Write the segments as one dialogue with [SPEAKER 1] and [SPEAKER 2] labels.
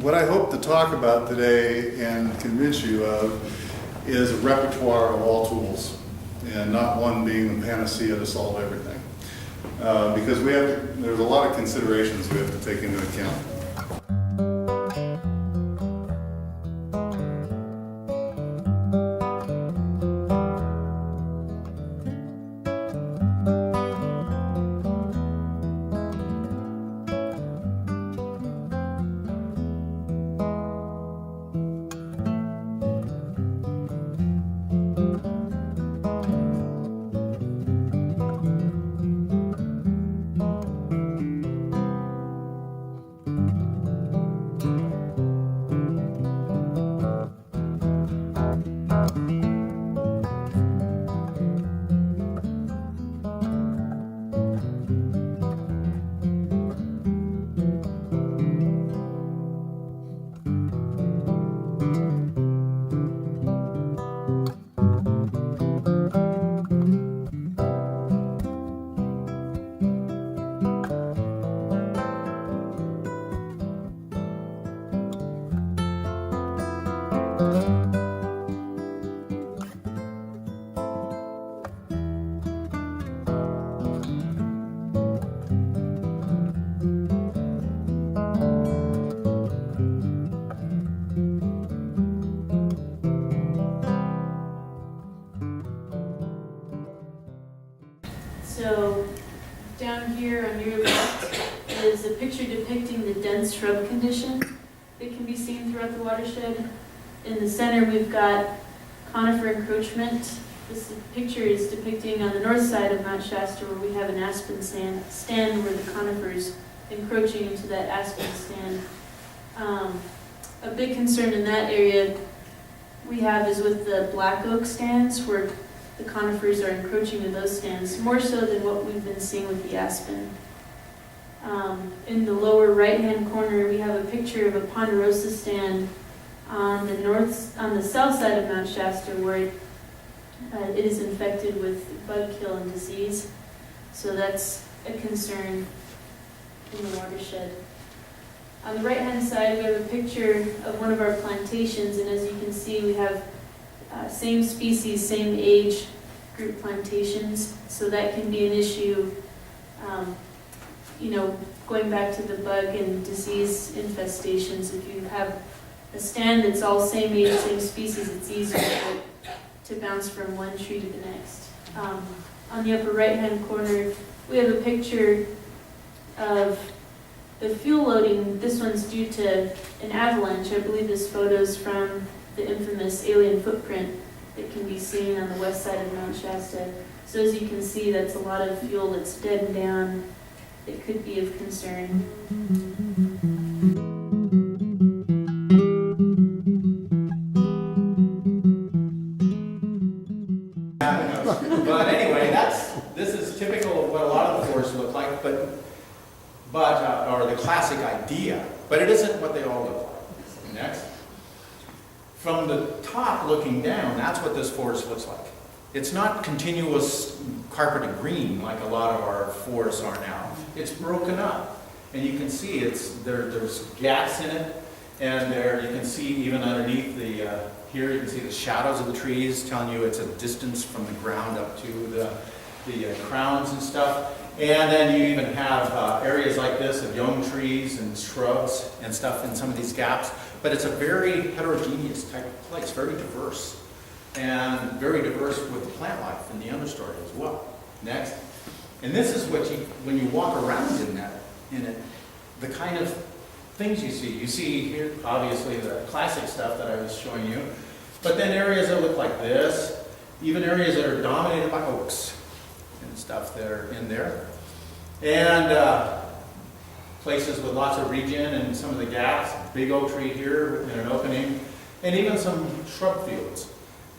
[SPEAKER 1] What I hope to talk about today and convince you of is a repertoire of all tools, and not one being the panacea to solve everything. Because there's a lot of considerations we have to take into account.
[SPEAKER 2] So down here on your left is a picture depicting the dense shrub condition that can be seen throughout the watershed. In the center we've got conifer encroachment. This picture is depicting on the north side of Mount Shasta where we have an aspen stand where the conifers encroaching into that aspen stand. A big concern in that area we have is with the black oak stands where the conifers are encroaching in those stands, more so than what we've been seeing with the aspen. In the lower right-hand corner, we have a picture of a ponderosa stand on the south side of Mount Shasta, where it is infected with bug kill and disease. So that's a concern in the watershed. On the right-hand side, we have a picture of one of our plantations, and as you can see, we have same species, same age group plantations, so that can be an issue. Going back to the bug and disease infestations, if you have a stand that's all same age, same species, it's easier to bounce from one tree to the next. On the upper right-hand corner, we have a picture of the fuel loading. This one's due to an avalanche. I believe this photo's from the infamous alien footprint that can be seen on the west side of Mount Shasta. So as you can see, that's a lot of fuel that's dead and down that could be of concern.
[SPEAKER 3] But anyway, this is typical of what a lot of the forests look like, or the classic idea, but it isn't what they all look like. Next. From the top looking down, that's what this forest looks like. It's not continuous carpeted green like a lot of our forests are now. It's broken up, and you can see there's gaps in it, and you can see even underneath here you can see the shadows of the trees telling you it's a distance from the ground up to the crowns and stuff. And then you even have areas like this of young trees and shrubs and stuff in some of these gaps. But it's a very heterogeneous type of place, very diverse. And very diverse with the plant life and the understory as well. Next. And this is what when you walk around in it, the kind of things you see. You see here, obviously, the classic stuff that I was showing you, but then areas that look like this, even areas that are dominated by oaks and stuff that are in there. And places with lots of regen and some of the gaps, big oak tree here in an opening, and even some shrub fields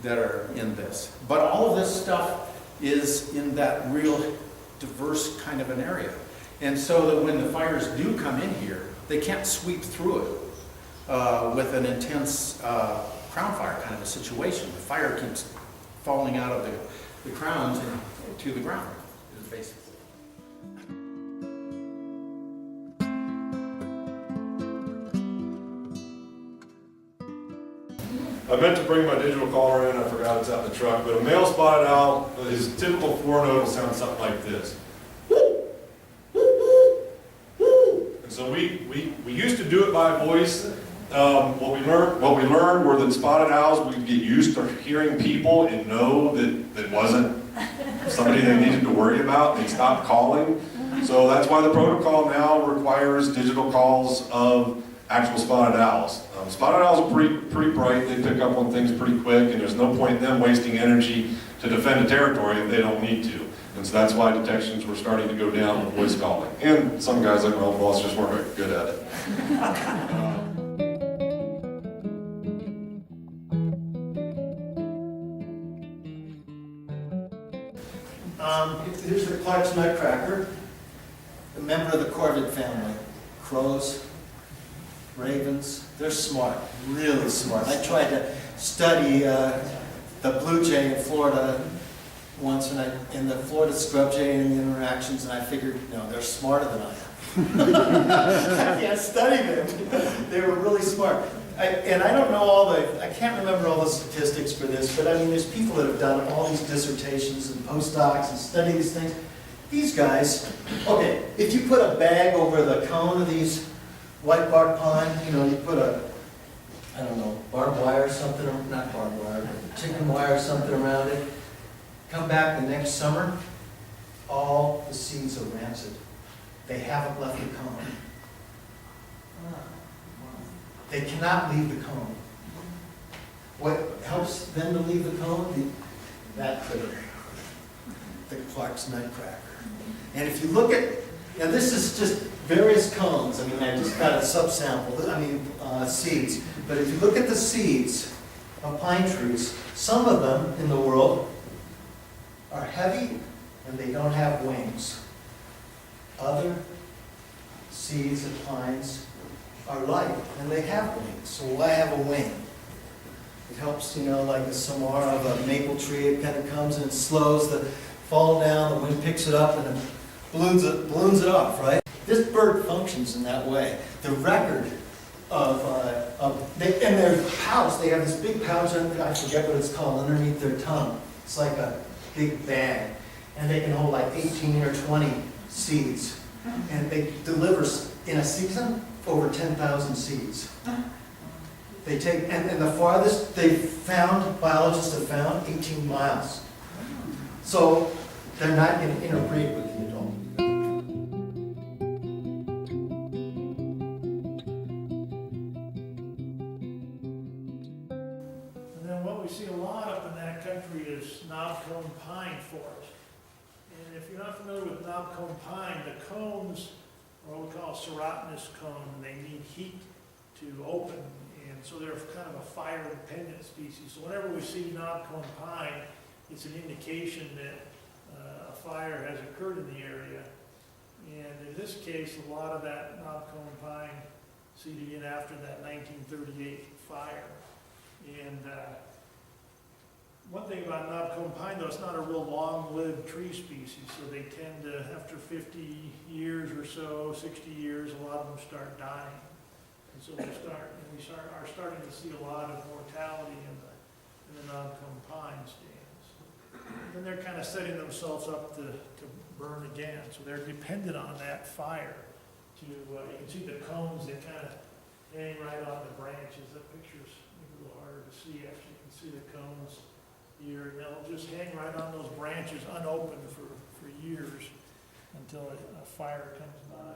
[SPEAKER 3] that are in this. But all of this stuff is in that real diverse kind of an area. And so that when the fires do come in here, they can't sweep through it with an intense crown fire kind of a situation. The fire keeps falling out of the crowns and to the ground, is basically.
[SPEAKER 4] I meant to bring my digital caller in, I forgot it's out in the truck, but a male spotted owl, his typical four note will sound something like this. And so we used to do it by voice. What we learned were that spotted owls would get used to hearing people and know that it wasn't somebody they needed to worry about. They stopped calling. So that's why the protocol now requires digital calls of actual spotted owls. Spotted owls are pretty bright, they pick up on things pretty quick, and there's no point in them wasting energy to defend a territory if they don't need to. And so that's why detections were starting to go down with voice calling. And some guys like my old boss just weren't very good at it.
[SPEAKER 5] Here's the Clark's nutcracker, a member of the corvid family. Crows, ravens, they're smart, really smart. I tried to study the blue jay in Florida once in the Florida scrub jay and the interactions, and I figured, no, they're smarter than I am. I can't study them. They were really smart. And I don't know I can't remember all the statistics for this, but I mean, there's people that have done all these dissertations and postdocs and study these things. These guys, okay, if you put a bag over the cone of these white bark pine, you put I don't know, barbed wire or something, or not barbed wire, but chicken wire or something around it, come back the next summer, all the seeds are rancid. They haven't left the cone. They cannot leave the cone. What helps them to leave the cone? That critter, the Clark's nutcracker. And if you look at, now this is just various cones. I mean, I just got a subsample, seeds. But if you look at the seeds of pine trees, some of them in the world are heavy and they don't have wings. Other seeds of pines are light and they have wings. So why have a wing? It helps, like the samara of a maple tree, it kind of comes and it slows the fall down, the wind picks it up and it balloons it off, right? This bird functions in that way. The record in their pouch, they have this big pouch, I forget what it's called, underneath their tongue. It's like a big bag. And they can hold like 18 or 20 seeds. And they deliver, in a season, over 10,000 seeds. They take, and the farthest they've found, biologists have found, 18 miles. So they're not going to interbreed with the adult.
[SPEAKER 6] And then what we see a lot up in that country is knobcone pine forest. And if you're not familiar with knobcone pine, the cones are what we call serotinous cone, and they need heat to open. And so they're kind of a fire-dependent species. So whenever we see knobcone pine, it's an indication that a fire has occurred in the area. And in this case, a lot of that knobcone pine seeded in after that 1938 fire. And one thing about knobcone pine, though, it's not a real long-lived tree species, so they tend to, after 50 years or so, 60 years, a lot of them start dying. And so we are starting to see a lot of mortality in the knobcone pine stands. And they're kind of setting themselves up to burn again, so they're dependent on that fire. You can see the cones, they kind of hang right on the branches. That picture's maybe a little harder to see. Actually, you can see the cones here, and they'll just hang right on those branches unopened for years until a fire comes by.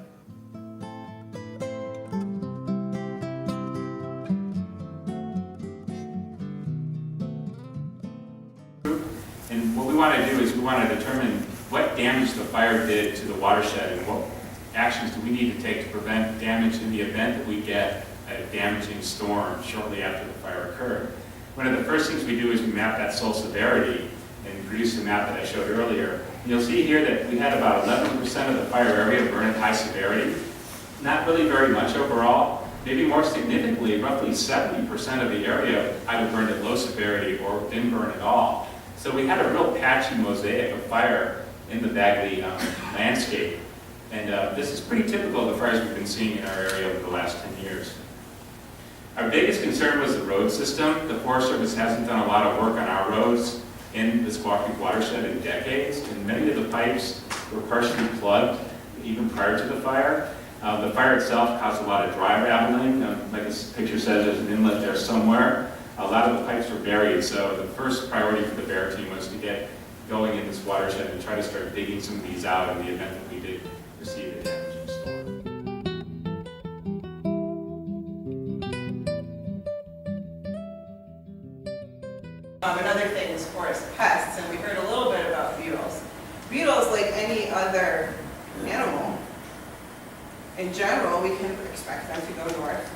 [SPEAKER 7] want to do is we want to determine what damage the fire did to the watershed and what actions do we need to take to prevent damage in the event that we get a damaging storm shortly after the fire occurred. One of the first things we do is we map that soil severity and produce the map that I showed earlier. And you'll see here that we had about 11% of the fire area burn at high severity. Not really very much overall. Maybe more significantly, roughly 70% of the area either burned at low severity or didn't burn at all. So we had a real patchy mosaic of fire in the Bagley landscape. And this is pretty typical of the fires we've been seeing in our area over the last 10 years. Our biggest concern was the road system. The Forest Service hasn't done a lot of work on our roads in the Siskiyou Creek watershed in decades, and many of the pipes were partially plugged even prior to the fire. The fire itself caused a lot of dry raveling. Like this picture says, there's an inlet there somewhere. A lot of the pipes were buried, so the first priority for the bear team was to get going in this watershed and try to start digging some of these out in the event that we did receive a damaging storm.
[SPEAKER 8] Another thing is forest pests, and we heard a little bit about beetles. Beetles, like any other animal, in general, we can expect them to go north,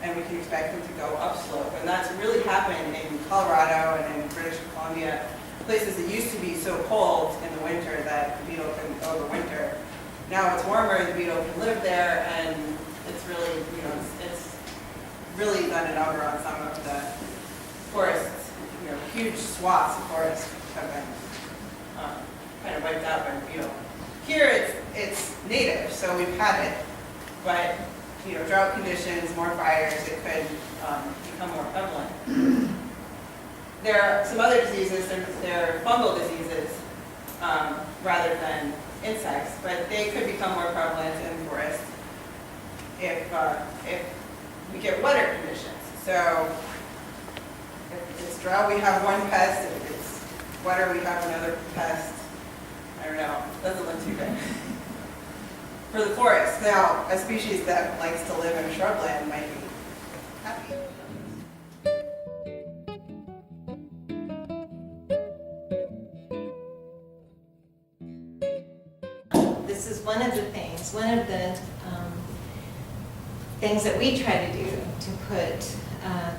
[SPEAKER 8] and we can expect them to go upslope. And that's really happened in Colorado and in British Columbia, places that used to be so cold in the winter that the beetle couldn't overwinter. Now it's warmer, the beetle can live there, and it's really, it's really done a number on some of the forests. Huge swaths of forest have been kind of wiped out by the beetle. Here it's native, so we've had it, but drought conditions, more fires, it could become more prevalent. There are some other diseases, they're fungal diseases rather than insects, but they could become more prevalent in forests if we get wetter conditions. So if it's drought, we have one pest. If it's wetter, we have another pest. I don't know. Doesn't look too good. For the forest, now, a species that likes to live in shrubland might be happy.
[SPEAKER 9] This is one of the things that we try to do to put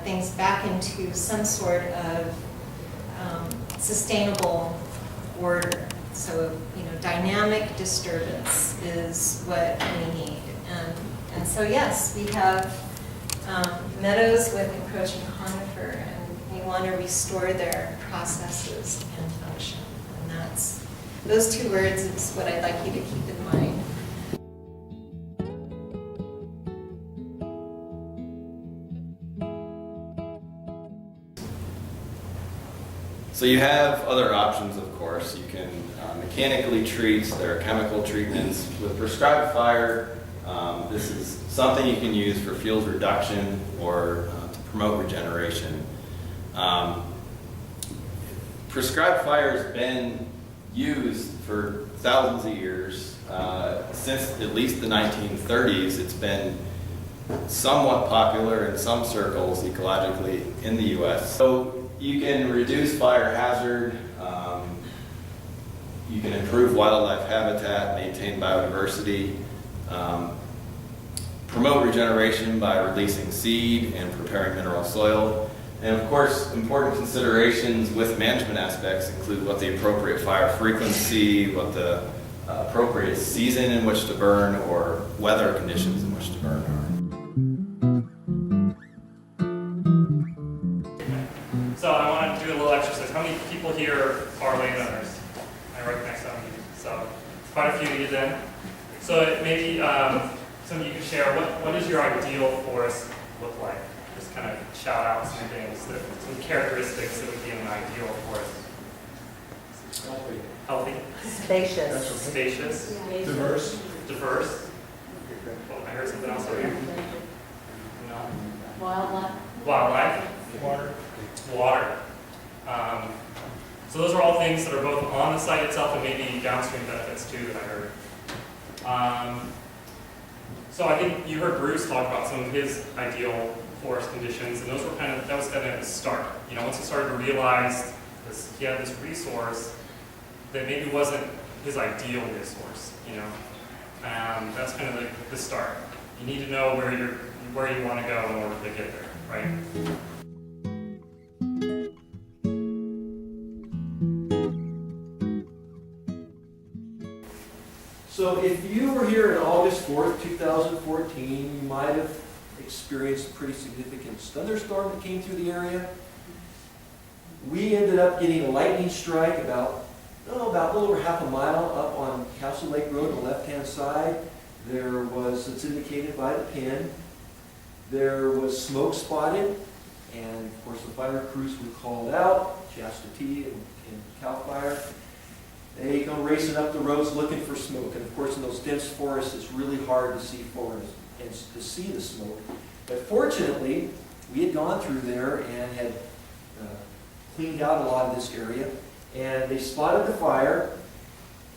[SPEAKER 9] things back into some sort of sustainable order. So, dynamic disturbance is what we need. And so, yes, we have meadows with encroaching conifer, and we want to restore their processes and function. And those two words is what I'd like you to keep in mind.
[SPEAKER 10] So you have other options, of course. You can mechanically treat, there are chemical treatments. With prescribed fire, this is something you can use for fuels reduction or to promote regeneration. Prescribed fire has been used for thousands of years. Since at least the 1930s, it's been somewhat popular in some circles ecologically in the U.S. So you can reduce fire hazard, you can improve wildlife habitat, maintain biodiversity, promote regeneration by releasing seed and preparing mineral soil. And of course, important considerations with management aspects include what the appropriate fire frequency, what the appropriate season in which to burn, or weather conditions in which to burn are.
[SPEAKER 11] So I want to do a little exercise. How many people here are landowners? I recognize some of you. So quite a few of you then. So maybe some of you could share, what does your ideal forest look like? Just kind of shout out some things, some characteristics that would be in an ideal forest. Healthy.
[SPEAKER 8] Spacious.
[SPEAKER 11] Spacious.
[SPEAKER 2] Yeah.
[SPEAKER 11] Diverse. Diverse. Oh, I heard something else over here. No.
[SPEAKER 2] Wildlife.
[SPEAKER 11] Wildlife. Water. Water. So those are all things that are both on the site itself and maybe downstream benefits too that I heard. So I think you heard Bruce talk about some of his ideal forest conditions, and that was kind of the start. Once he started to realize he had this resource, that maybe wasn't his ideal resource, you know. That's kind of the start. You need to know where you want to go in order to get there, right?
[SPEAKER 12] So if you were here on August 4th, 2014, you might have experienced a pretty significant thunderstorm that came through the area. We ended up getting a lightning strike about a little over half a mile up on Castle Lake Road on the left-hand side. There was, it's indicated by the pin, there was smoke spotted, and of course the fire crews were called out, Shasta T and CAL FIRE. They go racing up the roads looking for smoke, and of course in those dense forests it's really hard to see forest and to see the smoke. But fortunately, we had gone through there and had cleaned out a lot of this area, and they spotted the fire,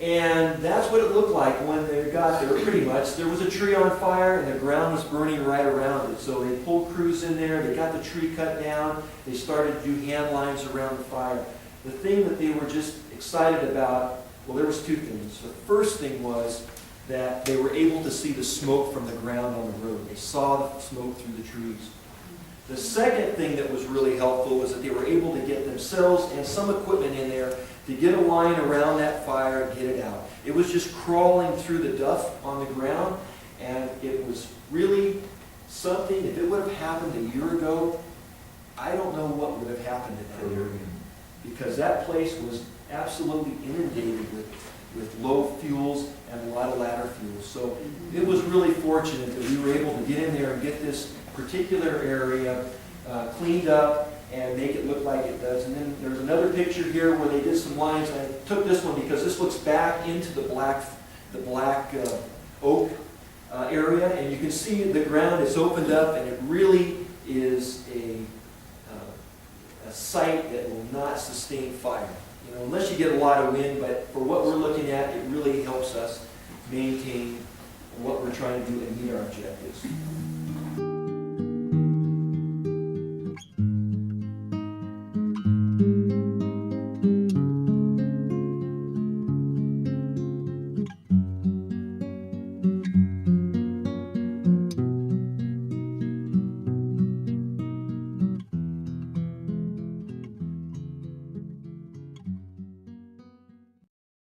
[SPEAKER 12] and that's what it looked like when they got there pretty much. There was a tree on fire and the ground was burning right around it, so they pulled crews in there, they got the tree cut down, they started to do hand lines around the fire. The thing that they were just excited about, well, there was two things. The first thing was that they were able to see the smoke from the ground on the road. They saw the smoke through the trees. The second thing that was really helpful was that they were able to get themselves and some equipment in there to get a line around that fire and get it out. It was just crawling through the duff on the ground, and it was really something. If it would have happened a year ago, I don't know what would have happened in that area, because that place was absolutely inundated with low fuels and a lot of ladder fuels. So it was really fortunate that we were able to get in there and get this particular area cleaned up and make it look like it does. And then there's another picture here where they did some lines. I took this one because this looks back into the black oak area, and you can see the ground is opened up, and it really is a site that will not sustain fire. You know, unless you get a lot of wind, but for what we're looking at, it really helps us maintain what we're trying to do and meet our objectives.